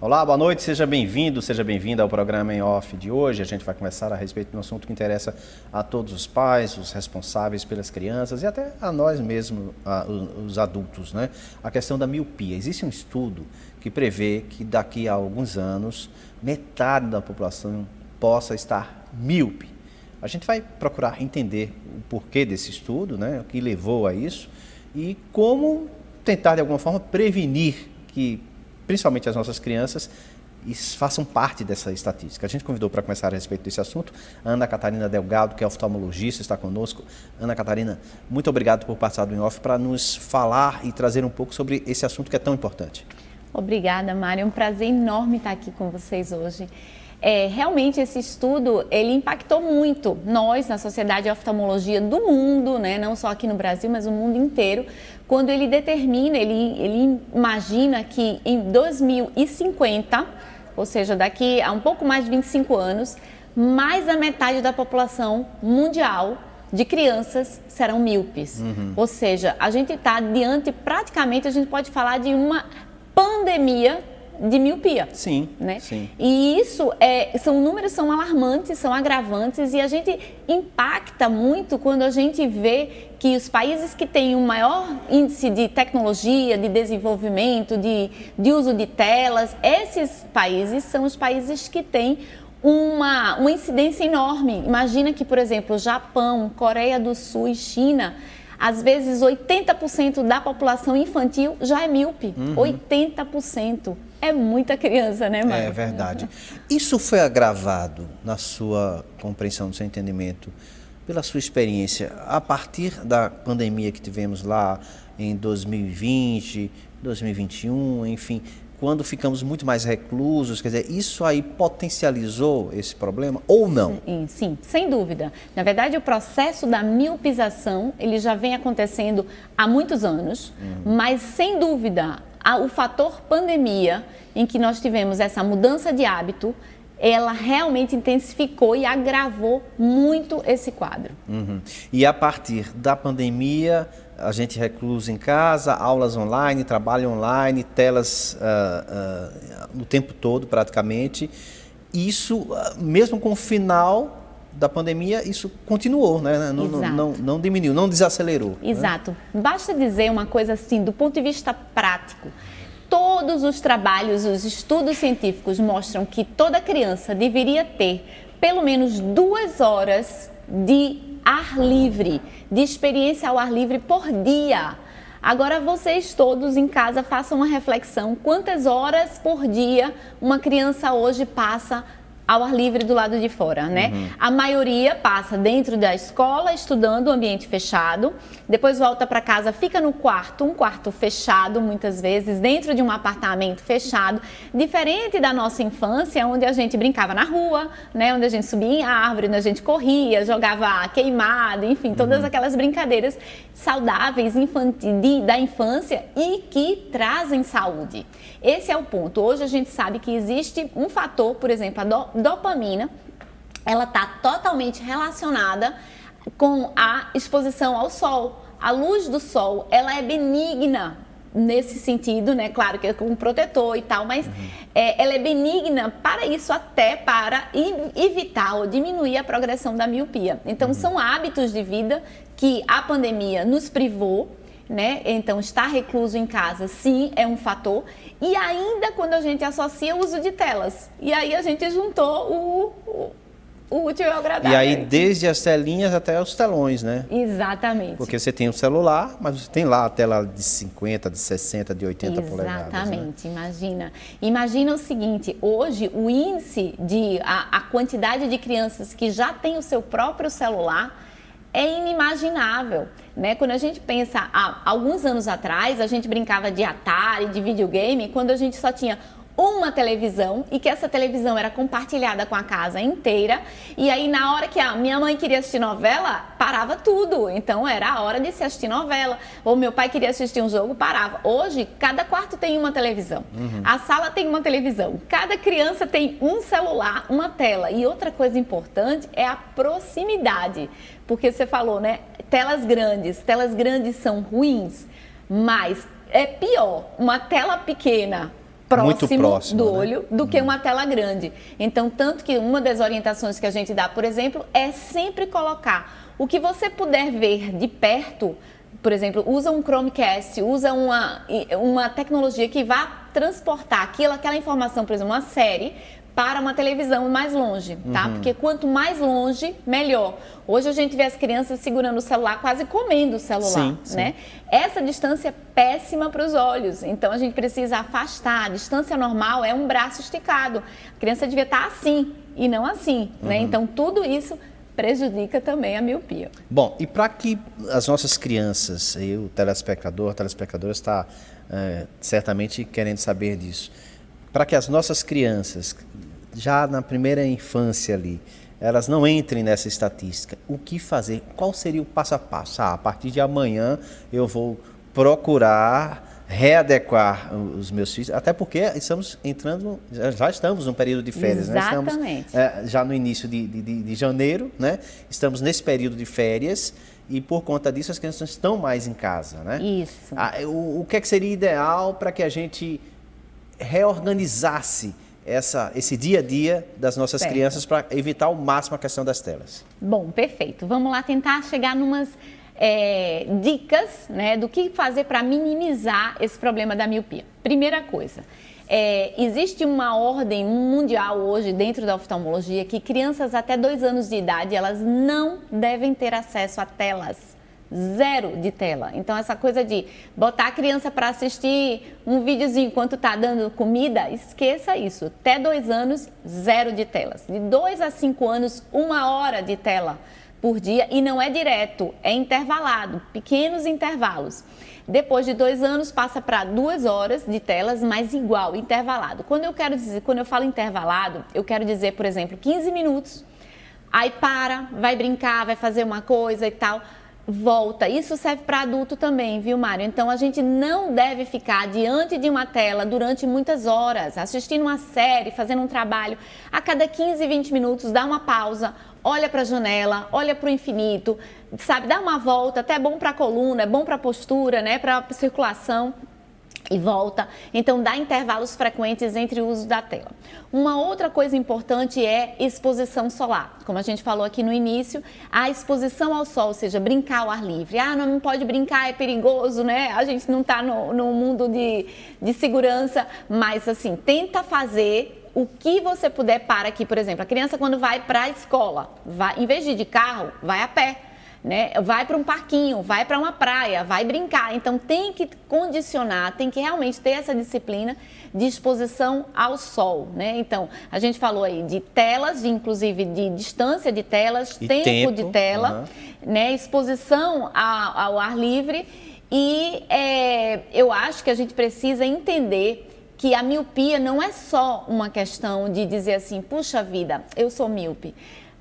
Olá, boa noite, seja bem-vindo, seja bem-vinda ao programa em off de hoje. A gente vai conversar a respeito de um assunto que interessa a todos os pais, os responsáveis pelas crianças e até a nós mesmos, os adultos, né? A questão da miopia. Existe um estudo que prevê que daqui a alguns anos, metade da população possa estar míope. A gente vai procurar entender o porquê desse estudo, né? O que levou a isso e como tentar, de alguma forma, prevenir que principalmente as nossas crianças, façam parte dessa estatística. A gente convidou para conversar a respeito desse assunto a Ana Catarina Delgado, que é oftalmologista, está conosco. Ana Catarina, muito obrigado por participar do Em Off para nos falar e trazer um pouco sobre esse assunto que é tão importante. Obrigada, Mário. É um prazer enorme estar aqui com vocês hoje. Realmente esse estudo, ele impactou muito nós, na Sociedade de Oftalmologia do mundo, né? Não só aqui no Brasil, mas no mundo inteiro, quando ele determina, ele imagina que em 2050, ou seja, daqui a um pouco mais de 25 anos, mais da metade da população mundial de crianças serão míopes. Ou seja, a gente está diante, praticamente, a gente pode falar de uma pandemia de miopia. Sim, né? Sim. E isso, números são alarmantes, são agravantes e a gente impacta muito quando a gente vê que os países que têm um maior índice de tecnologia, de desenvolvimento, de uso de telas, esses países são os países que têm uma incidência enorme. Imagina que, por exemplo, Japão, Coreia do Sul e China, às vezes 80% da população infantil já é míope. 80%. É muita criança, né, Mário? É verdade. Isso foi agravado na sua compreensão, no seu entendimento, pela sua experiência, a partir da pandemia que tivemos lá em 2020, 2021, enfim, quando ficamos muito mais reclusos, quer dizer, isso aí potencializou esse problema ou não? Sim, sem dúvida. Na verdade, o processo da miopização, ele já vem acontecendo há muitos anos, mas sem dúvida, o fator pandemia, em que nós tivemos essa mudança de hábito, ela realmente intensificou e agravou muito esse quadro. E a partir da pandemia, a gente recluso em casa, aulas online, trabalho online, telas o tempo todo praticamente. Isso, mesmo com o final da pandemia, isso continuou, né? Não diminuiu, não desacelerou. Exato. Né? Basta dizer uma coisa assim, do ponto de vista prático. Todos os trabalhos, os estudos científicos mostram que toda criança deveria ter pelo menos 2 horas de ar livre, de experiência ao ar livre por dia. Agora vocês todos em casa façam uma reflexão, quantas horas por dia uma criança hoje passa ao ar livre do lado de fora, né? A maioria passa dentro da escola, estudando, ambiente fechado, depois volta para casa, fica no quarto, um quarto fechado, muitas vezes, dentro de um apartamento fechado, diferente da nossa infância, onde a gente brincava na rua, né? Onde a gente subia em árvore, onde a gente corria, jogava queimado, enfim, todas aquelas brincadeiras saudáveis da infância e que trazem saúde. Esse é o ponto. Hoje a gente sabe que existe um fator, por exemplo, a dopamina, ela está totalmente relacionada com a exposição ao sol. A luz do sol, ela é benigna nesse sentido, né? Claro que é com um protetor e tal, mas ela é benigna para isso, até para evitar ou diminuir a progressão da miopia. Então, são hábitos de vida que a pandemia nos privou, né? Então, estar recluso em casa, sim, é um fator. E ainda quando a gente associa o uso de telas. E aí a gente juntou o útil e o agradável. E aí, desde as telinhas até os telões, né? Exatamente. Porque você tem o celular, mas você tem lá a tela de 50, de 60, de 80 polegadas. Exatamente, né? Imagina o seguinte, hoje o índice a quantidade de crianças que já têm o seu próprio celular é inimaginável, né? Quando a gente pensa, há alguns anos atrás, a gente brincava de Atari, de videogame, quando a gente só tinha uma televisão e que essa televisão era compartilhada com a casa inteira, e aí na hora que a minha mãe queria assistir novela, parava tudo, então era a hora de se assistir novela, ou meu pai queria assistir um jogo, parava. Hoje, cada quarto tem uma televisão, a sala tem uma televisão, cada criança tem um celular, uma tela. E outra coisa importante é a proximidade, porque você falou, né, telas grandes são ruins, mas é pior uma tela pequena próximo, do né? olho do que uma tela grande. Então, tanto que uma das orientações que a gente dá, por exemplo, é sempre colocar o que você puder ver de perto. Por exemplo, usa um Chromecast, usa uma tecnologia que vá transportar aquela informação, por exemplo, uma série, para uma televisão mais longe, tá? Porque quanto mais longe, melhor. Hoje a gente vê as crianças segurando o celular, quase comendo o celular, né? Essa distância é péssima para os olhos, então a gente precisa afastar. A distância normal é um braço esticado. A criança devia estar assim e não assim, né? Então tudo isso prejudica também a miopia. Bom, e para que as nossas crianças, e o telespectador, a telespectadora está certamente querendo saber disso, para que as nossas crianças, já na primeira infância ali, elas não entrem nessa estatística, o que fazer? Qual seria o passo a passo? A partir de amanhã eu vou procurar readequar os meus filhos, até porque estamos entrando, já estamos num período de férias, Exatamente. né? Estamos já no início de janeiro, né? Estamos nesse período de férias e por conta disso as crianças estão mais em casa, né? Isso. O que é que seria ideal para que a gente reorganizasse esse dia a dia das nossas crianças para evitar ao máximo a questão das telas? Bom, perfeito. Vamos lá tentar chegar numas dicas, né, do que fazer para minimizar esse problema da miopia. Primeira coisa, existe uma ordem mundial hoje dentro da oftalmologia que crianças até 2 anos de idade, elas não devem ter acesso a telas. 0 de tela. Então, essa coisa de botar a criança para assistir um videozinho enquanto está dando comida, esqueça isso. Até 2 anos, 0 de telas. De 2 a 5 anos, 1 hora de tela por dia. E não é direto, é intervalado, pequenos intervalos. Depois de 2 anos, passa para 2 horas de telas, mas igual, intervalado. Quando eu falo intervalado, eu quero dizer, por exemplo, 15 minutos. Aí vai brincar, vai fazer uma coisa e tal. Volta. Isso serve para adulto também, viu, Mário? Então, a gente não deve ficar diante de uma tela durante muitas horas, assistindo uma série, fazendo um trabalho. A cada 15, 20 minutos, dá uma pausa, olha para a janela, olha para o infinito, sabe? Dá uma volta, até é bom para a coluna, é bom para a postura, né? Para a circulação. E volta. Então, dá intervalos frequentes entre o uso da tela. Uma outra coisa importante é exposição solar. Como a gente falou aqui no início, a exposição ao sol, ou seja, brincar ao ar livre. Não pode brincar, é perigoso, né? A gente não está no mundo de segurança, mas assim, tenta fazer o que você puder para aqui. Por exemplo, a criança quando vai para a escola, em vez de ir de carro, vai a pé. Né? Vai para um parquinho, vai para uma praia, vai brincar. Então tem que condicionar, tem que realmente ter essa disciplina de exposição ao sol, né? Então a gente falou aí de telas, inclusive de distância de telas, tempo de tela, né? Exposição ao ar livre e eu acho que a gente precisa entender que a miopia não é só uma questão de dizer assim, puxa vida, eu sou míope.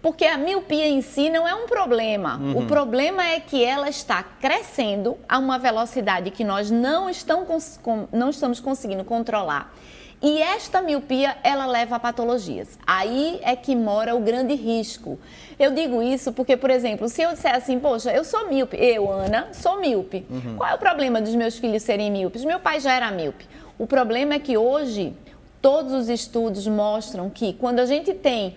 Porque a miopia em si não é um problema. O problema é que ela está crescendo a uma velocidade que nós não estamos conseguindo controlar. E esta miopia, ela leva a patologias. Aí é que mora o grande risco. Eu digo isso porque, por exemplo, se eu disser assim, poxa, eu sou míope, eu, Ana, sou míope. Qual é o problema dos meus filhos serem míopes? Meu pai já era míope. O problema é que hoje, todos os estudos mostram que quando a gente tem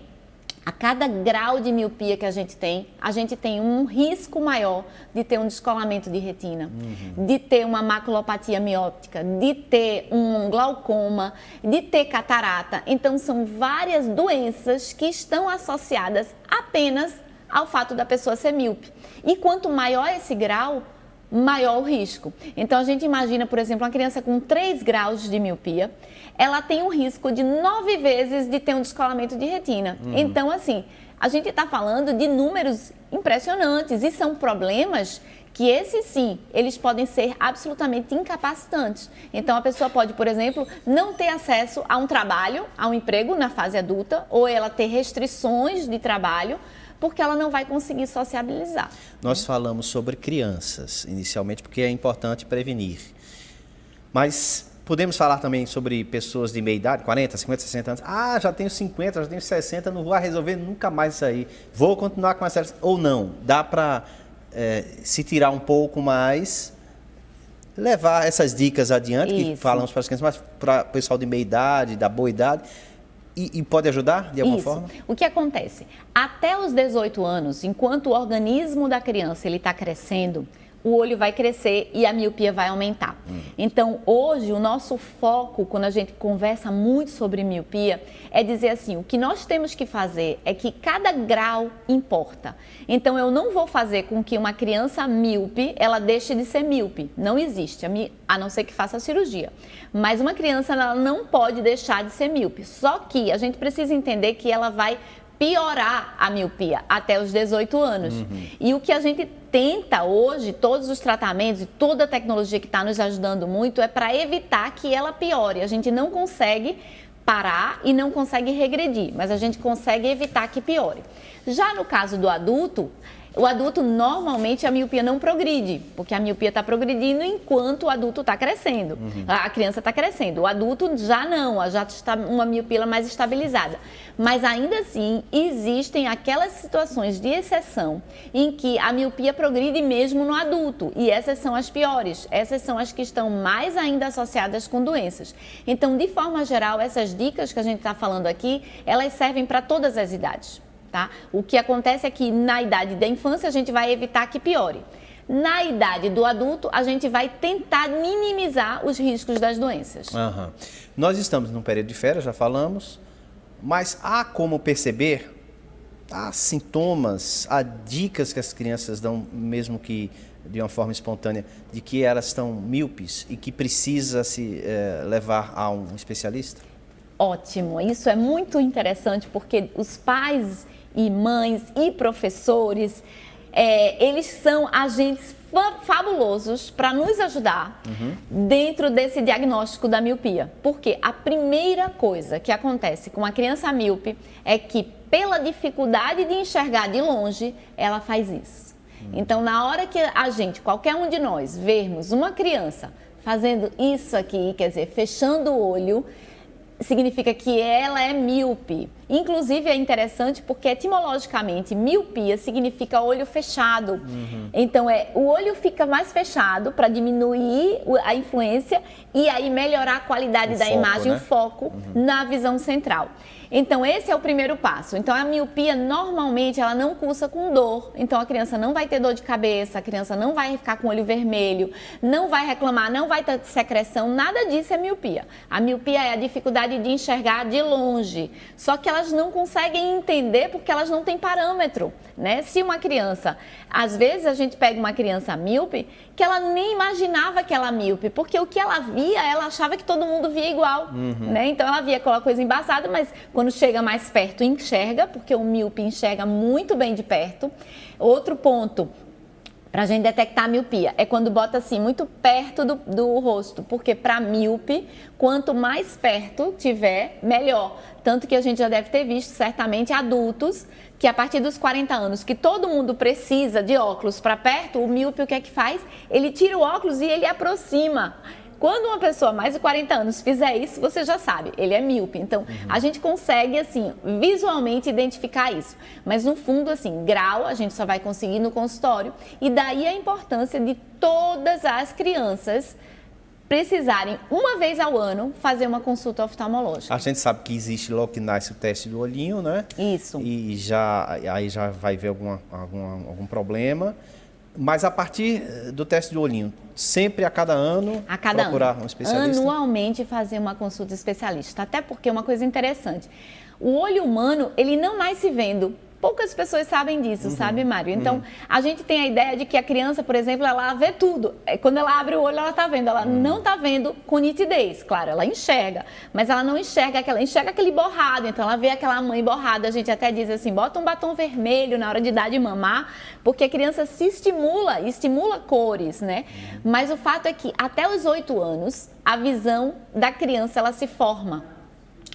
a cada grau de miopia que a gente tem um risco maior de ter um descolamento de retina, de ter uma maculopatia mióptica, de ter um glaucoma, de ter catarata. Então, são várias doenças que estão associadas apenas ao fato da pessoa ser míope. E quanto maior esse grau, maior o risco. Então, a gente imagina, por exemplo, uma criança com 3 graus de miopia, ela tem um risco de 9 vezes de ter um descolamento de retina. Então, assim, a gente está falando de números impressionantes e são problemas que esses sim, eles podem ser absolutamente incapacitantes. Então, a pessoa pode, por exemplo, não ter acesso a um trabalho, a um emprego na fase adulta, ou ela ter restrições de trabalho, porque ela não vai conseguir sociabilizar. Nós falamos sobre crianças, inicialmente, porque é importante prevenir. Mas podemos falar também sobre pessoas de meia idade, 40, 50, 60 anos. Já tenho 50, já tenho 60, não vou resolver nunca mais isso aí. Vou continuar com essa... Ou não, dá para se tirar um pouco mais levar essas dicas adiante, que Isso. falamos para as crianças, mas para o pessoal de meia idade, da boa idade, e pode ajudar de alguma forma? O que acontece? Até os 18 anos, enquanto o organismo da criança está crescendo, o olho vai crescer e a miopia vai aumentar. Então, hoje, o nosso foco, quando a gente conversa muito sobre miopia, é dizer assim, o que nós temos que fazer é que cada grau importa. Então, eu não vou fazer com que uma criança míope, ela deixe de ser míope. Não existe, a não ser que faça a cirurgia. Mas uma criança, ela não pode deixar de ser míope. Só que a gente precisa entender que ela vai piorar a miopia até os 18 anos. E o que a gente tenta hoje, todos os tratamentos e toda a tecnologia que está nos ajudando muito é para evitar que ela piore. A gente não consegue parar e não consegue regredir, mas a gente consegue evitar que piore. Já no caso do adulto, o adulto normalmente a miopia não progride, porque a miopia está progredindo enquanto o adulto está crescendo, a criança está crescendo. O adulto já não, já está uma miopia mais estabilizada. Mas ainda assim existem aquelas situações de exceção em que a miopia progride mesmo no adulto, e essas são as piores, essas são as que estão mais ainda associadas com doenças. Então, de forma geral, essas dicas que a gente está falando aqui, elas servem para todas as idades. Tá? O que acontece é que na idade da infância a gente vai evitar que piore. Na idade do adulto, a gente vai tentar minimizar os riscos das doenças. Nós estamos num período de férias, já falamos, mas há como perceber, há sintomas, há dicas que as crianças dão, mesmo que de uma forma espontânea, de que elas estão míopes e que precisa se levar a um especialista? Ótimo, isso é muito interessante porque os pais e mães e professores, eles são agentes fabulosos para nos ajudar dentro desse diagnóstico da miopia. Porque a primeira coisa que acontece com a criança míope é que, pela dificuldade de enxergar de longe, ela faz isso. Então, na hora que a gente, qualquer um de nós, vermos uma criança fazendo isso aqui, quer dizer, fechando o olho, significa que ela é míope. Inclusive é interessante porque etimologicamente miopia significa olho fechado. Então o olho fica mais fechado para diminuir a influência e aí melhorar a qualidade da imagem, né? O foco na visão central. Então esse é o primeiro passo. Então a miopia normalmente ela não cursa com dor. Então a criança não vai ter dor de cabeça, a criança não vai ficar com o olho vermelho, não vai reclamar, não vai ter secreção, nada disso é miopia. A miopia é a dificuldade de enxergar de longe. Só que elas não conseguem entender porque elas não têm parâmetro, né? Se uma criança, às vezes a gente pega uma criança míope que ela nem imaginava que ela é míope, porque o que ela via, ela achava que todo mundo via igual, né? Então ela via aquela coisa embaçada, mas quando chega mais perto enxerga, porque o míope enxerga muito bem de perto. Outro ponto para a gente detectar a miopia é quando bota assim muito perto do rosto, porque para míope, quanto mais perto tiver, melhor. Tanto que a gente já deve ter visto certamente adultos que a partir dos 40 anos, que todo mundo precisa de óculos para perto, o míope o que é que faz? Ele tira o óculos e ele aproxima. Quando uma pessoa mais de 40 anos fizer isso, você já sabe, ele é míope. Então, a gente consegue, assim, visualmente identificar isso. Mas, no fundo, assim, grau a gente só vai conseguir no consultório. E daí a importância de todas as crianças precisarem, uma vez ao ano, fazer uma consulta oftalmológica. A gente sabe que existe logo que nasce o teste do olhinho, né? Isso. E aí já vai ver algum problema. Mas a partir do teste do olhinho, sempre a cada ano, procurar um especialista? Anualmente fazer uma consulta especialista. Até porque uma coisa interessante, o olho humano, ele não nasce vendo. Poucas pessoas sabem disso, sabe, Mário? Então, a gente tem a ideia de que a criança, por exemplo, ela vê tudo. Quando ela abre o olho, ela está vendo. Ela não está vendo com nitidez, claro, ela enxerga. Mas ela não enxerga aquele borrado. Então, ela vê aquela mãe borrada. A gente até diz assim, bota um batom vermelho na hora de dar de mamar, porque a criança se estimula cores, né? Mas o fato é que até os 8 anos, a visão da criança, ela se forma.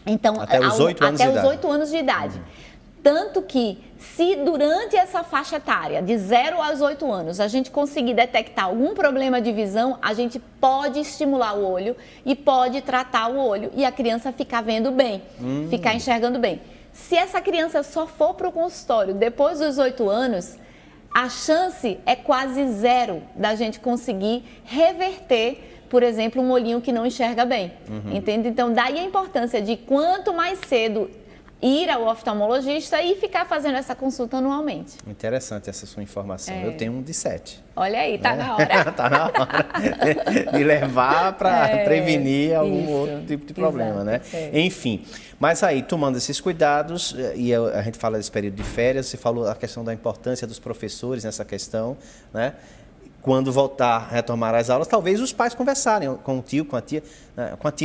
Então, até os 8 anos de idade. Tanto que, se durante essa faixa etária, de 0 aos 8 anos, a gente conseguir detectar algum problema de visão, a gente pode estimular o olho e pode tratar o olho e a criança ficar vendo bem, ficar enxergando bem. Se essa criança só for para o consultório depois dos 8 anos, a chance é quase zero da gente conseguir reverter, por exemplo, um olhinho que não enxerga bem, entende? Então, daí a importância de quanto mais cedo ir ao oftalmologista e ficar fazendo essa consulta anualmente. Interessante essa sua informação. Eu tenho um de 7. Olha aí, tá na hora. Tá na hora de levar para prevenir algum outro tipo de problema, né? Enfim, mas aí, tomando esses cuidados, e a gente fala desse período de férias, você falou a questão da importância dos professores nessa questão, né? Quando voltar, retomar as aulas, talvez os pais conversarem com o tio, com a tia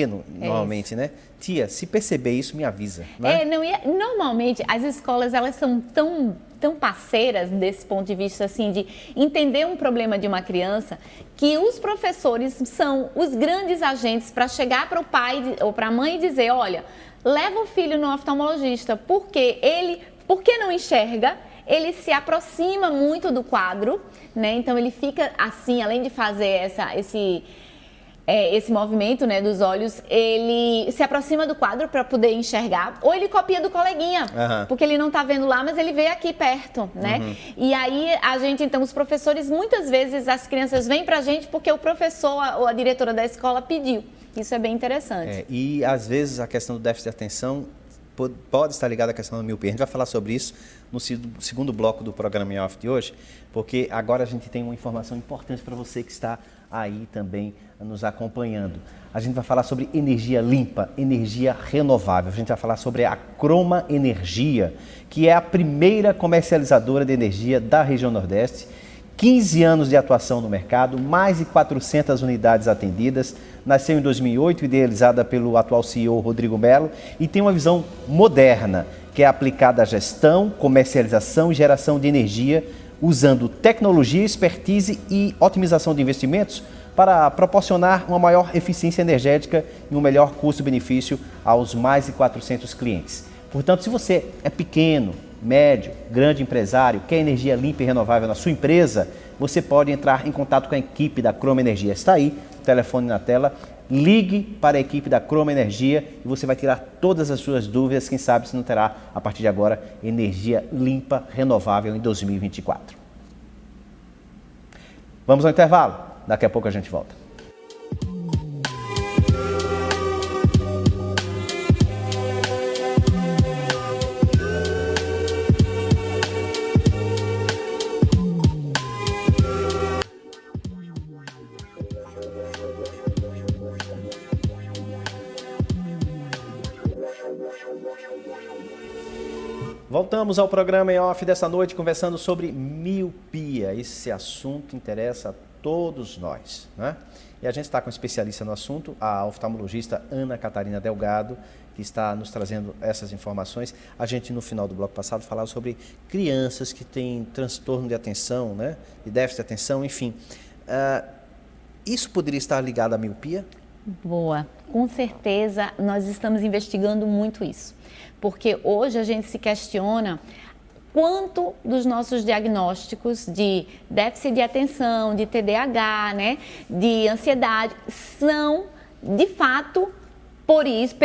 normalmente, né? Tia, se perceber isso, me avisa. Né? Normalmente, as escolas, elas são tão parceiras desse ponto de vista, assim, de entender um problema de uma criança, que os professores são os grandes agentes para chegar para o pai ou para a mãe e dizer, olha, leva o filho no oftalmologista, porque não enxerga, ele se aproxima muito do quadro, né? Então ele fica assim, além de fazer esse movimento, né, dos olhos, ele se aproxima do quadro para poder enxergar, ou ele copia do coleguinha, porque ele não está vendo lá, mas ele vê aqui perto, né? E aí então, os professores, muitas vezes as crianças vêm para a gente porque o professor ou a diretora da escola pediu. Isso é bem interessante. E às vezes a questão do déficit de atenção pode estar ligada à questão da miopia. A gente vai falar sobre isso no segundo bloco do programa Em Off de hoje, porque agora a gente tem uma informação importante para você que está aí também nos acompanhando. A gente vai falar sobre energia limpa, energia renovável. A gente vai falar sobre a Croma Energia, que é a primeira comercializadora de energia da região Nordeste. 15 anos de atuação no mercado, mais de 400 unidades atendidas, nasceu em 2008, idealizada pelo atual CEO Rodrigo Melo e tem uma visão moderna, que é aplicada à gestão, comercialização e geração de energia, usando tecnologia, expertise e otimização de investimentos para proporcionar uma maior eficiência energética e um melhor custo-benefício aos mais de 400 clientes. Portanto, se você é pequeno, médio, grande empresário, quer energia limpa e renovável na sua empresa, você pode entrar em contato com a equipe da Croma Energia. Está aí, o telefone na tela, ligue para a equipe da Croma Energia e você vai tirar todas as suas dúvidas, quem sabe se não terá, a partir de agora, energia limpa, renovável em 2024. Vamos ao intervalo, daqui a pouco a gente volta. Voltamos ao programa Em Off dessa noite, conversando sobre miopia. Esse assunto interessa a todos nós, né? E a gente está com um especialista no assunto, a oftalmologista Ana Catarina Delgado, que está nos trazendo essas informações. A gente, no final do bloco passado, falava sobre crianças que têm transtorno de atenção, né? De déficit de atenção, enfim. Isso poderia estar ligado à miopia? Boa, com certeza nós estamos investigando muito isso, porque hoje a gente se questiona quanto dos nossos diagnósticos de déficit de atenção, de TDAH, né, de ansiedade, são de fato por isso,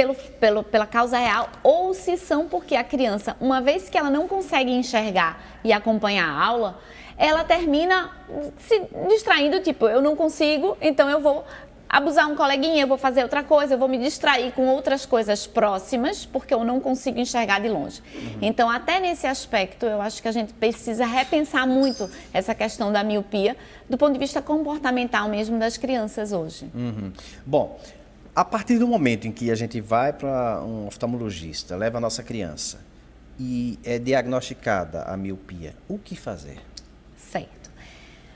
pela causa real, ou se são porque a criança, uma vez que ela não consegue enxergar e acompanhar a aula, ela termina se distraindo, tipo, eu não consigo, então eu vou abusar um coleguinha, eu vou fazer outra coisa, eu vou me distrair com outras coisas próximas, porque eu não consigo enxergar de longe. Então, até nesse aspecto, eu acho que a gente precisa repensar muito essa questão da miopia, do ponto de vista comportamental mesmo das crianças hoje. Bom, a partir do momento em que a gente vai para um oftalmologista, leva a nossa criança e é diagnosticada a miopia, o que fazer? Certo.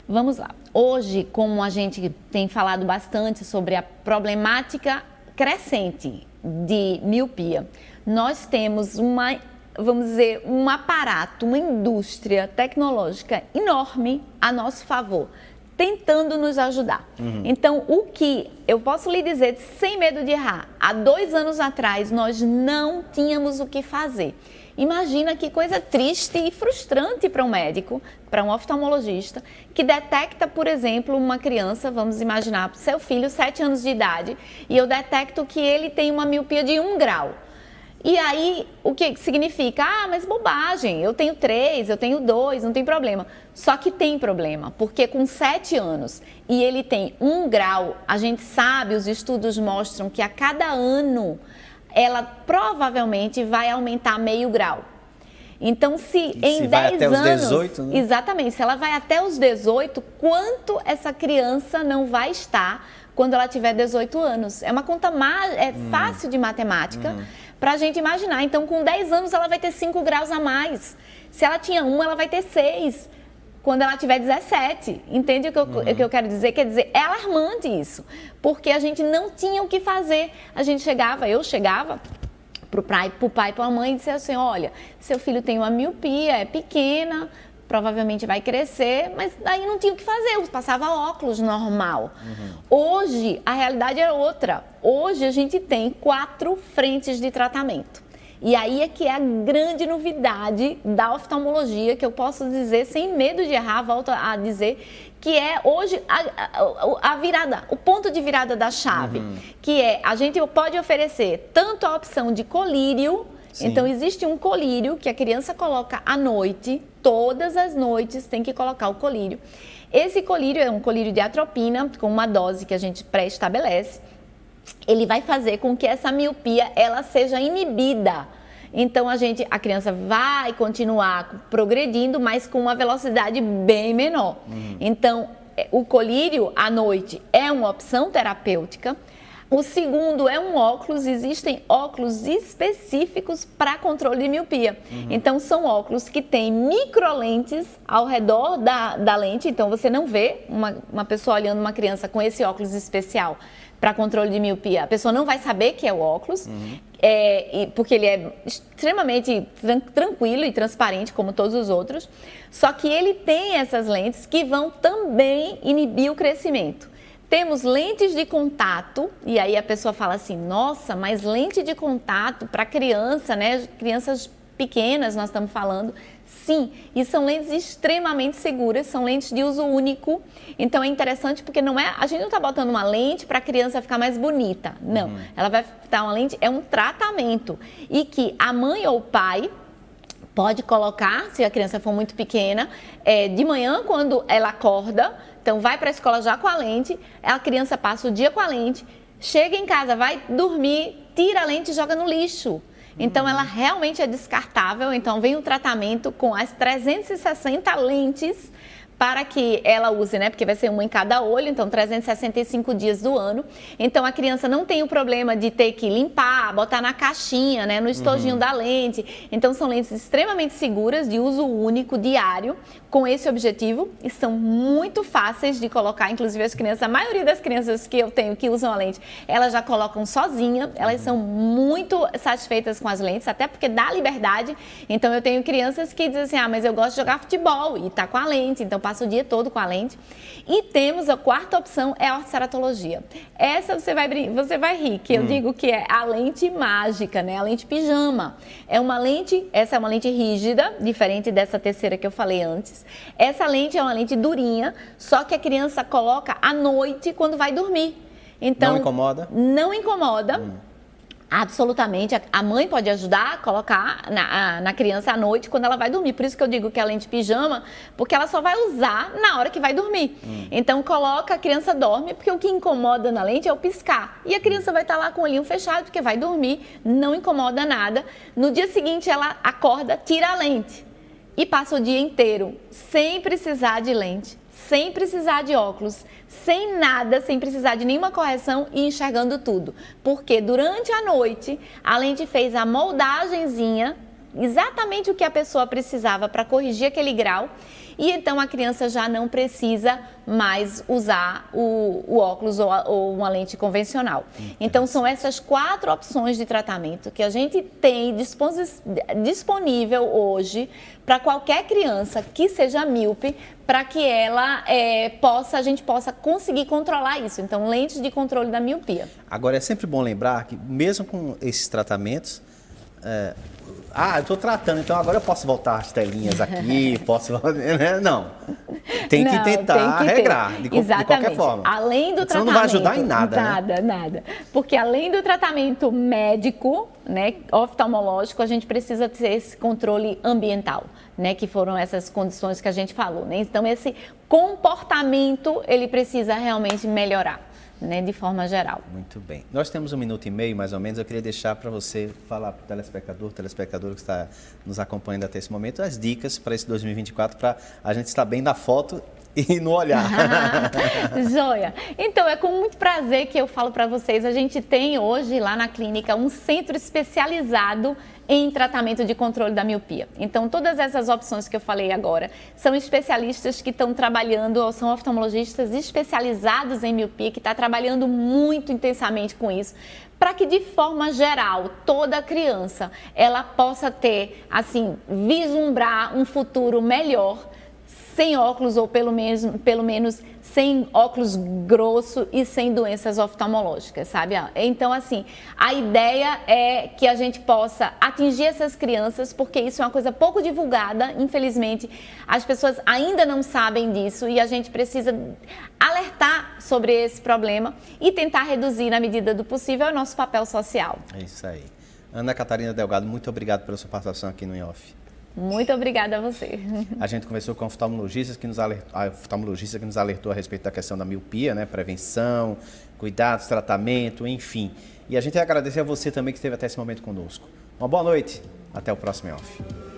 Vamos lá. Hoje, como a gente tem falado bastante sobre a problemática crescente de miopia, nós temos um aparato, uma indústria tecnológica enorme a nosso favor, tentando nos ajudar. Então, o que eu posso lhe dizer, sem medo de errar, há 2 anos atrás nós não tínhamos o que fazer. Imagina que coisa triste e frustrante para um médico, para um oftalmologista, que detecta, por exemplo, uma criança, vamos imaginar, seu filho, 7 anos de idade, e eu detecto que ele tem uma miopia de 1 grau. E aí, o que significa? Ah, mas bobagem, eu tenho 3, eu tenho 2, não tem problema. Só que tem problema, porque com 7 anos e ele tem 1 grau, a gente sabe, os estudos mostram que a cada ano ela provavelmente vai aumentar meio grau. Então, se em 10 até anos... os 18, né? Exatamente, se ela vai até os 18, quanto essa criança não vai estar quando ela tiver 18 anos? É uma conta fácil de matemática para a gente imaginar. Então, com 10 anos, ela vai ter 5 graus a mais. Se ela tinha 1, ela vai ter 6 quando ela tiver 17. Entende o que eu quero dizer? Quer dizer, é alarmante isso, porque a gente não tinha o que fazer. Eu chegava pro pai e para a mãe e disse assim, olha, seu filho tem uma miopia, é pequena, provavelmente vai crescer, mas daí não tinha o que fazer, eu passava óculos normal. Hoje, a realidade é outra. Hoje, a gente tem 4 frentes de tratamento. E aí é que é a grande novidade da oftalmologia, que eu posso dizer, sem medo de errar, volto a dizer, que é hoje a virada, o ponto de virada da chave, que é, a gente pode oferecer tanto a opção de colírio. Sim. Então, existe um colírio que a criança coloca à noite, todas as noites tem que colocar o colírio. Esse colírio é um colírio de atropina, com uma dose que a gente pré-estabelece. Ele vai fazer com que essa miopia ela seja inibida. Então, a criança vai continuar progredindo, mas com uma velocidade bem menor. Então, o colírio à noite é uma opção terapêutica. O segundo é um óculos, existem óculos específicos para controle de miopia. Então, são óculos que têm microlentes ao redor da lente. Então, você não vê uma pessoa olhando uma criança com esse óculos especial para controle de miopia. A pessoa não vai saber que é o óculos, porque ele é extremamente tranquilo e transparente, como todos os outros. Só que ele tem essas lentes que vão também inibir o crescimento. Temos lentes de contato, e aí a pessoa fala assim, nossa, mas lente de contato para criança, né? Crianças pequenas nós estamos falando. Sim, e são lentes extremamente seguras, são lentes de uso único. Então é interessante porque a gente não está botando uma lente para a criança ficar mais bonita. Não, ela vai dar uma lente, é um tratamento. E que a mãe ou o pai pode colocar, se a criança for muito pequena, de manhã quando ela acorda. Então, vai para a escola já com a lente, a criança passa o dia com a lente, chega em casa, vai dormir, tira a lente e joga no lixo. Então, ela realmente é descartável. Então, vem o tratamento com as 360 lentes para que ela use, né? Porque vai ser uma em cada olho, então 365 dias do ano. Então, a criança não tem o problema de ter que limpar, botar na caixinha, né? No estojinho da lente. Então, são lentes extremamente seguras, de uso único, diário, com esse objetivo. E são muito fáceis de colocar, inclusive as crianças, a maioria das crianças que eu tenho que usam a lente, elas já colocam sozinha, elas são muito satisfeitas com as lentes, até porque dá liberdade. Então, eu tenho crianças que dizem assim, mas eu gosto de jogar futebol e tá com a lente, então passa o dia todo com a lente. E temos a quarta opção, é a ortoceratologia. Essa você vai rir, que eu digo que é a lente mágica, né? A lente pijama. Essa é uma lente rígida, diferente dessa terceira que eu falei antes. Essa lente é uma lente durinha, só que a criança coloca à noite quando vai dormir. Então, não incomoda? Não incomoda. Absolutamente. A mãe pode ajudar a colocar na criança à noite quando ela vai dormir. Por isso que eu digo que é a lente pijama, porque ela só vai usar na hora que vai dormir. Então, coloca, a criança dorme, porque o que incomoda na lente é o piscar. E a criança vai estar lá com o olhinho fechado, porque vai dormir, não incomoda nada. No dia seguinte, ela acorda, tira a lente e passa o dia inteiro sem precisar de lente, sem precisar de óculos, sem nada, sem precisar de nenhuma correção e enxergando tudo. Porque durante a noite, a lente fez a moldagenzinha, exatamente o que a pessoa precisava para corrigir aquele grau, e então a criança já não precisa mais usar o óculos ou uma lente convencional. Então, são essas 4 opções de tratamento que a gente tem disponível hoje para qualquer criança que seja míope, para que a gente possa conseguir controlar isso. Então, lentes de controle da miopia. Agora, é sempre bom lembrar que mesmo com esses tratamentos, eu estou tratando, então agora eu posso voltar as telinhas aqui, posso... Não. tem que Não, tentar tem que ter. regrar, de qualquer forma. Além do Senão tratamento. não vai ajudar em nada, Nada, né? nada. Porque além do tratamento médico, né, oftalmológico, a gente precisa ter esse controle ambiental, né, que foram essas condições que a gente falou, né? Então, esse comportamento, ele precisa realmente melhorar, né, de forma geral. Muito bem. Nós temos 1 minuto e meio, mais ou menos. Eu queria deixar para você falar para o telespectador que está nos acompanhando até esse momento, as dicas para esse 2024, para a gente estar bem na foto e no olhar. Joia! Então, é com muito prazer que eu falo para vocês. A gente tem hoje lá na clínica um centro especializado em tratamento de controle da miopia. Então, todas essas opções que eu falei agora são especialistas que estão trabalhando, ou são oftalmologistas especializados em miopia, que estão trabalhando muito intensamente com isso, para que de forma geral, toda criança, ela possa ter, assim, vislumbrar um futuro melhor, sem óculos ou pelo menos sem óculos grosso e sem doenças oftalmológicas, sabe? Então, assim, a ideia é que a gente possa atingir essas crianças, porque isso é uma coisa pouco divulgada, infelizmente, as pessoas ainda não sabem disso e a gente precisa alertar sobre esse problema e tentar reduzir na medida do possível o nosso papel social. É isso aí. Ana Catarina Delgado, muito obrigado pela sua participação aqui no IOF. Muito obrigada a você. A gente conversou com a oftalmologista que nos alertou a respeito da questão da miopia, né? Prevenção, cuidados, tratamento, enfim. E a gente agradece a você também que esteve até esse momento conosco. Uma boa noite, até o próximo IOF.